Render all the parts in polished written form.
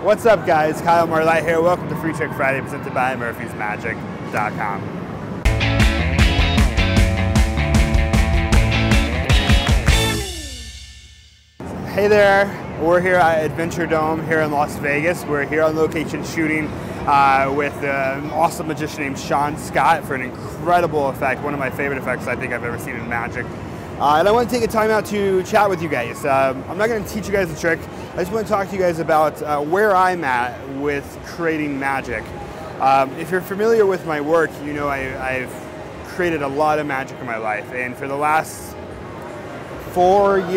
What's up, guys? Kyle Marlett here. Welcome to Free Trick Friday, presented by MurphysMagic.com. Hey there, we're here at Adventure Dome here in Las Vegas. We're here on location shooting with an awesome magician named Sean Scott for an incredible effect, one of my favorite effects I think I've ever seen in magic. And I want to take a time out to chat with you guys. I'm not going to teach you guys a trick. I just want to talk to you guys about where I'm at with creating magic. If you're familiar with my work, you know I've created a lot of magic in my life. And for the last 5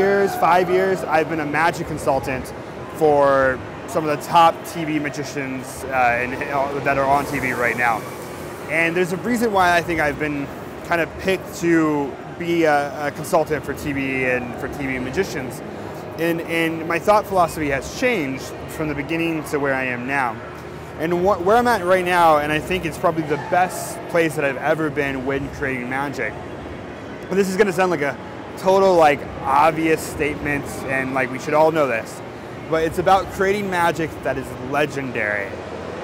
years, I've been a magic consultant for some of the top TV magicians that are on TV right now. And there's a reason why I think I've been kind of picked to be a consultant for TV and for TV magicians. And my thought philosophy has changed from the beginning to where I am now. And where I'm at right now, and I think it's probably the best place that I've ever been when creating magic. But this is gonna sound like a total obvious statement, and we should all know this. But it's about creating magic that is legendary.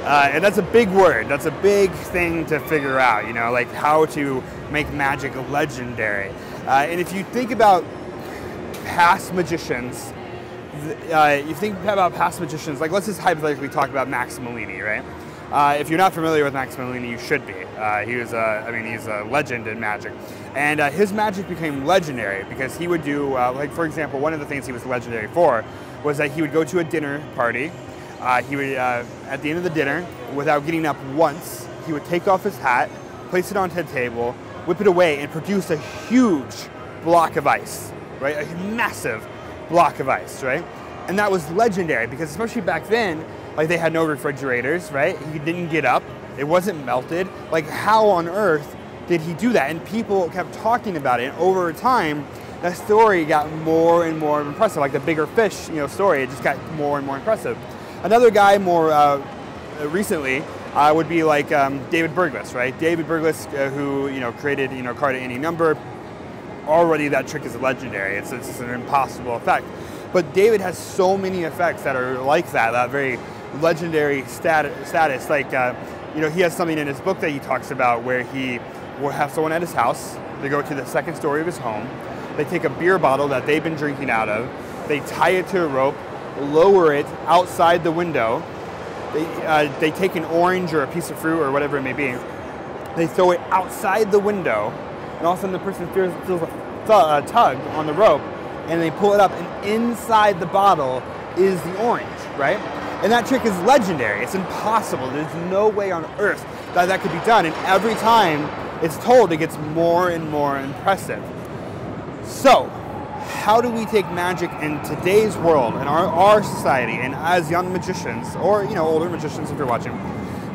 And that's a big word. That's a big thing to figure out, how to make magic legendary. And if you think about past magicians, let's just hypothetically talk about Max Malini, right? If you're not familiar with Max Malini, you should be. He's a legend in magic. And his magic became legendary because he would do, for example, one of the things he was legendary for was that he would go to a dinner party. He would, at the end of the dinner, without getting up once, he would take off his hat, place it onto the table, whip it away, and produce a huge block of ice, right? A massive block of ice, right? And that was legendary because especially back then, they had no refrigerators, right? He didn't get up, it wasn't melted. How on earth did he do that? And people kept talking about it, and over time, that story got more and more impressive. Like the bigger fish, story, it just got more and more impressive. Another guy more recently would be David Berglis, right? David Berglis, who created card at any number. Already that trick is legendary. It's an impossible effect. But David has so many effects that are like that very legendary status. He has something in his book that he talks about where he will have someone at his house. They go to the second story of his home. They take a beer bottle that they've been drinking out of. They tie it to a rope, lower it outside the window. They take an orange or a piece of fruit or whatever it may be. They throw it outside the window, and all of a sudden the person feels a tug on the rope, and they pull it up, and inside the bottle is the orange, right? And that trick is legendary. It's impossible. There's no way on earth that could be done. And every time it's told, it gets more and more impressive. So, how do we take magic in today's world, in our society, and as young magicians, or older magicians if you're watching,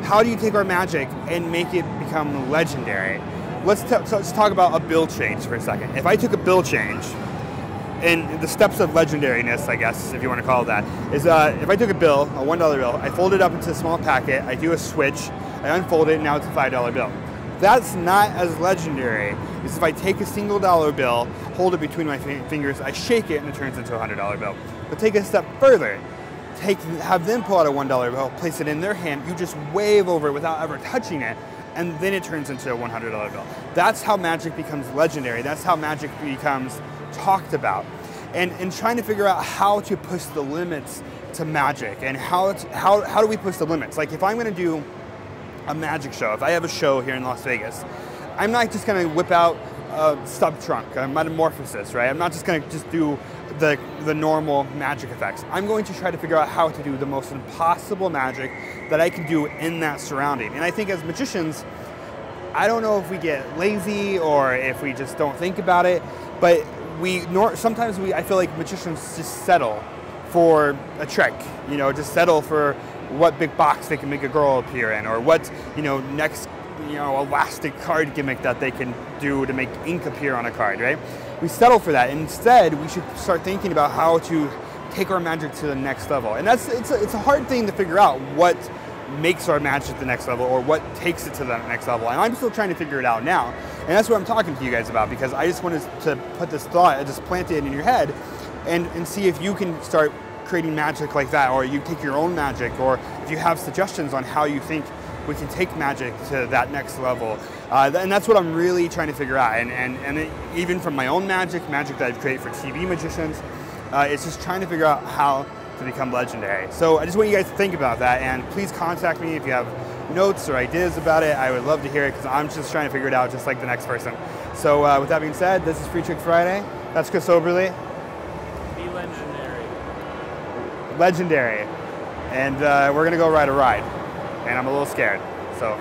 how do you take our magic and make it become legendary? Let's talk about a bill change for a second. If I took a bill change, and the steps of legendariness, I guess, if you want to call it that, is if I took a bill, a $1 bill, I fold it up into a small packet, I do a switch, I unfold it, and now it's a $5 bill. That's not as legendary as if I take a single dollar bill, hold it between my fingers, I shake it, and it turns into a $100 bill. But take a step further. Have them pull out a $1 bill, place it in their hand, you just wave over it without ever touching it, and then it turns into a $100 bill. That's how magic becomes legendary. That's how magic becomes talked about. And trying to figure out how to push the limits to magic, and how do we push the limits? If I'm going to do a magic show, if I have a show here in Las Vegas, I'm not just going to whip out a stub trunk, a metamorphosis, right? I'm not just going to do the normal magic effects. I'm going to try to figure out how to do the most impossible magic that I can do in that surrounding. And I think as magicians, I don't know if we get lazy or if we just don't think about it, but sometimes I feel like magicians just settle for a trick, just settle for what big box they can make a girl appear in, or what next elastic card gimmick that they can do to make ink appear on a card, right? We settle for that. Instead, we should start thinking about how to take our magic to the next level. And it's a hard thing to figure out what makes our magic the next level or what takes it to the next level. And I'm still trying to figure it out now. And that's what I'm talking to you guys about, because I just wanted to put this thought, just plant it in your head and see if you can start creating magic like that, or you take your own magic, or if you have suggestions on how you think we can take magic to that next level. And that's what I'm really trying to figure out. And even from my own magic that I've created for TV magicians, it's just trying to figure out how to become legendary. So I just want you guys to think about that, and please contact me if you have notes or ideas about it. I would love to hear it, because I'm just trying to figure it out just like the next person. So with that being said, this is Free Trick Friday. That's Chris Oberly. Be legendary. Legendary. And we're gonna go ride a ride. And I'm a little scared, so